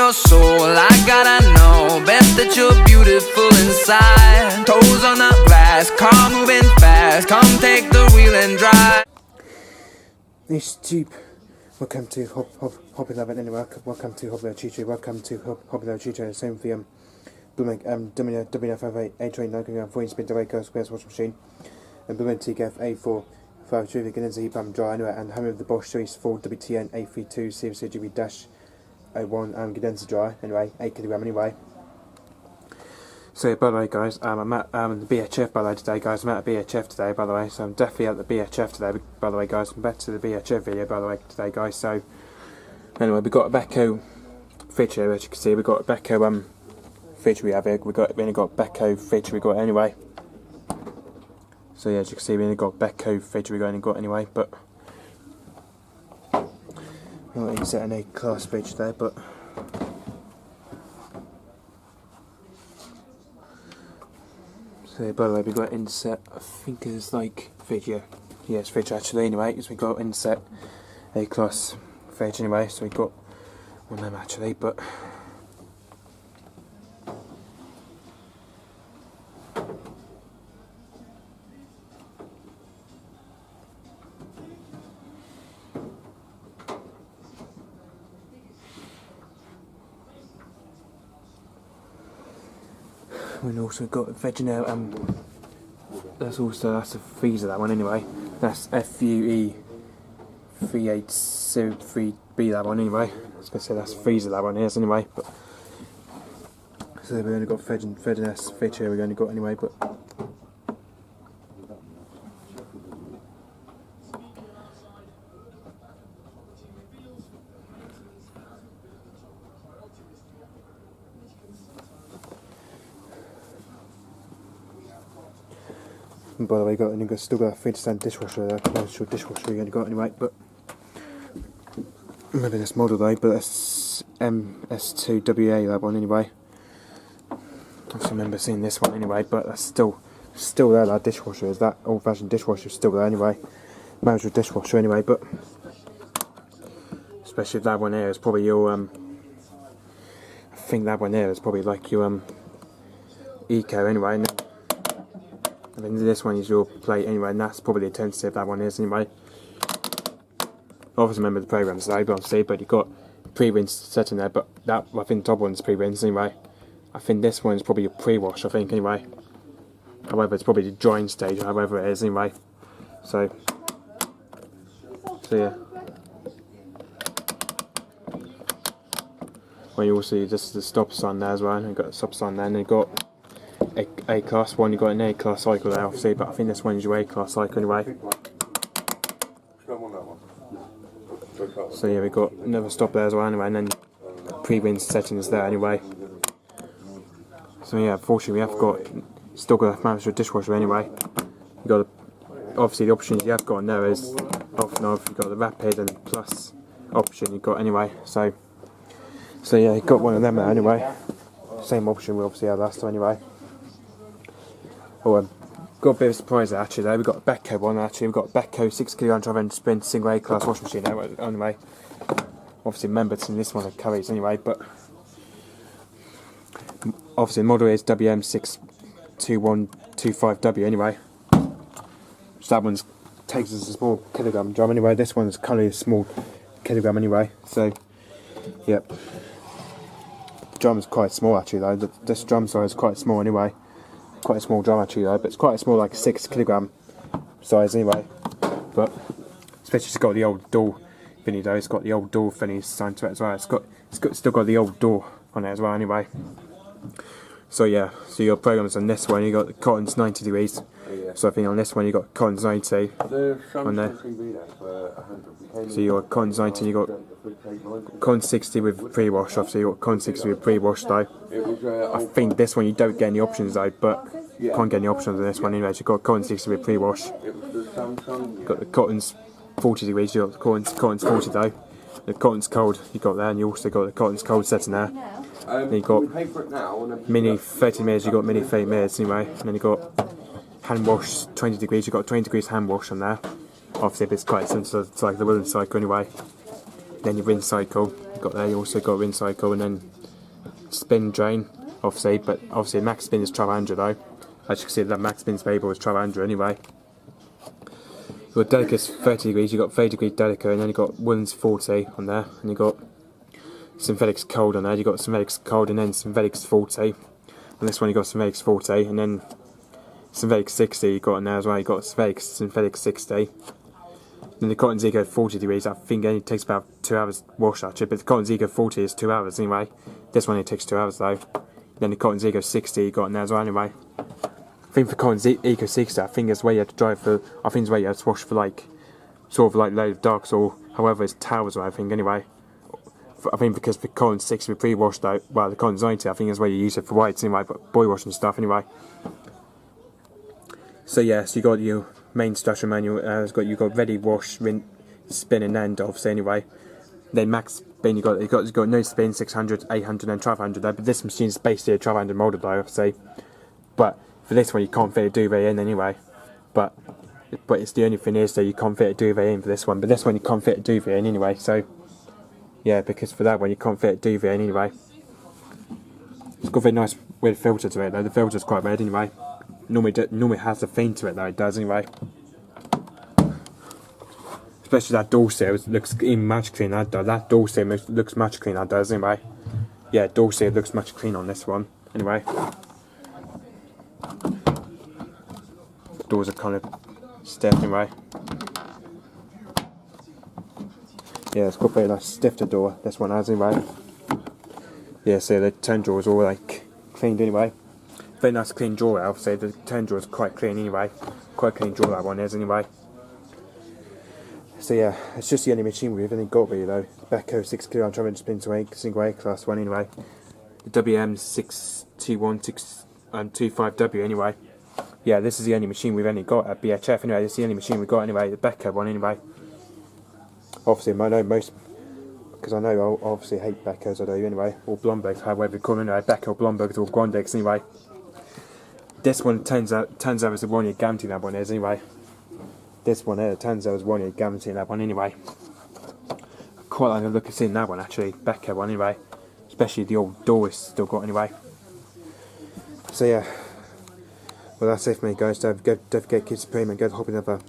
your soul, I gotta know. Best that you're beautiful inside. Toes on the glass, car moving fast. Come take the wheel and drive. This tube. Welcome to Hobby Love anyway. Welcome to Hobby Love Tutor. Welcome to Hobby Love Tutor. Same for WM62125W, 40 spin Beko squares washing machine, and WM2W A453 the condenser heat pump dryer anyway, and home of the Bosch Series 4 WTN A32 CFCGB-01 condenser dryer anyway, 8kg anyway. So by the way guys, I'm at the BHF by the way today guys, I'm at the BHF today by the way, so I'm definitely at the BHF today by the way guys, I'm back to the BHF video by the way today guys. So anyway, we've got a Beko fridge here, as you can see, we've got a Beko fridge we have here, we only got Beko fridge we got anyway. So yeah, as you can see we only got Beko fridge we only got anyway, but we're not insert an A+Class fridge there, but so by the way, we got inset, I think it's like fridge, yeah, it's fridge actually anyway, because we got inset A+Class fridge anyway, so we got one of them actually, but we've also got Vegenail, that's a freezer, that one anyway, that's FUE 3803B, that one anyway, I was going to say that's freezer that one is anyway, but so we only got Vegenail fridge here we only got anyway, but and by the way, still got a 3-stand dishwasher there, commercial dishwasher we only got anyway, but maybe this model though, but that's MS2W that one anyway. I just remember seeing this one anyway, but that's still there, that dishwasher is, that old fashioned dishwasher is still there anyway. Manual dishwasher anyway, but especially if that one here is probably your I think that one here is probably like your Eco anyway, and I think this one is your plate anyway, and that's probably the intensity that one is anyway. Obviously remember the programs today, but obviously, but you've got pre-rinse set in there, but that, I think the top one's pre-rinse anyway. I think this one is probably your pre-wash, I think anyway. However, it's probably the drying stage, however it is anyway. So yeah. Well, you also just the stop sign there as well, and you've got a stop sign there, and you've got A+Class one, you've got an A+Class cycle there obviously, but I think this one is your A+Class cycle anyway. So yeah, we've got another stop there as well anyway, and then pre-rinse settings there anyway. So yeah, unfortunately we have still got a manual dishwasher anyway. You've got obviously the options you have got on there is off and off, you've got the rapid and plus option you've got anyway. So yeah, you've got one of them there anyway. Same option we obviously had last time anyway. Oh, got a bit of a surprise there actually though. We've got a Beko one actually, we've got a Beko 6kg drive spin single A+Class washing machine there anyway. Obviously remember to this one of Curry's anyway, but obviously the model is WM62125W anyway. So that one's takes us a small kilogram drum anyway, this one's currently a small kilogram anyway, so yep. The drum's quite small actually though, this drum size is quite small anyway. Quite a small drum actually though, but it's quite a small, like 6kg size anyway. But especially it's got the old door thingy though, it's got the old door thingy signed to it as well. It's still got the old door on it as well anyway. So yeah, so your programs on this one, you got the cotton's 90 degrees. So I think on this one you got cotton's 90 on there. So you got cotton's 90, you got cotton 60 with pre-wash. Obviously you got cotton 60 with pre-wash though. I think this one you don't get any options though, but you can't get any options on this one anyway. So you've got cotton 60 with pre-wash. You've got the cotton's 40 degrees, you got the cotton's 40 though. The cotton's cold you got there, and you also got the cotton's cold setting there. Then you got mini 30 minutes, you got mini 30 minutes anyway, and then you got hand wash 20 degrees, you got 20 degrees hand wash on there. Obviously it's quite similar to like the woolen cycle anyway. Then your rinse cycle, you got there, you also got rinse cycle, and then spin drain, obviously, but obviously max spin is 1200 though. As you can see, that max spin variable is 1200 anyway. You've got delica's 30 degrees, you've got 30 degree delica, and then you've got wooden's 40 on there, and you've got synthetic's cold on there, you've got synthetic's cold and then synthetic's 40. On this one you've got synthetic's 40, and then synthetic 60 you've got on there as well, you've got synthetic 60. Then the cotton Zico 40 degrees, I think it only takes about 2 hours wash actually, but the cotton Zico 40 is 2 hours anyway. This one only takes 2 hours though. Then the cotton Zico 60 you got on there as well anyway. I think for cotton Eco 60, I think it's where you have to dry for, I think it's where you have to wash for like, sort of like load of darks or however it's towels I think anyway. I think because the cotton 60 we pre-washed though, well the cotton 90 I think is where you use it for whites anyway, but boy wash and stuff anyway. So yeah, so you got your main Dishwasher manual, you've got ready, wash, rinse, spin and end obviously anyway. Then max spin, you've got no spin, 600, 800 and 1200 though, but this machine is basically a 1200 molded though obviously. But for this one you can't fit a duvet in anyway. But it's the only thing is that you can't fit a duvet in for this one, but this one you can't fit a duvet in anyway, so yeah, because for that one you can't fit a duvet in anyway. It's got a very nice weird filter to it though, the filter's quite red anyway. Normally has a theme to it though, it does anyway. Especially that door seal looks even much cleaner, that door seal looks much cleaner, does anyway. Yeah, door seal looks much cleaner on this one, anyway. Doors are kind of stiff anyway. Yeah, it's got a very nice stiff to door, this one has anyway. Yeah, so the turn drawer is all like cleaned anyway. Very nice clean drawer, I'll say the turn drawer is quite clean anyway. Quite clean drawer that one is anyway. So yeah, it's just the only machine we've only got really though. Beko 6 kg, I'm trying to spin to a single A+Class one anyway. The WM62125W anyway. Yeah, this is the only machine we've only got at BHF anyway, this is the only machine we've got anyway, the Beko one anyway. Obviously I know most, because I know I obviously hate Bekos I do anyway, or Blombergs, however you call them anyway, Beko, Blombergs or Grondegs anyway. This one turns out it's a 1 year guarantee that one is anyway. This one here turns out it's 1 year guarantee that one anyway. I quite like the look of seeing that one actually, Beko one anyway. Especially the old door is still got anyway. So yeah. Well that's it for me guys, don't forget Kids Supreme and go to hop another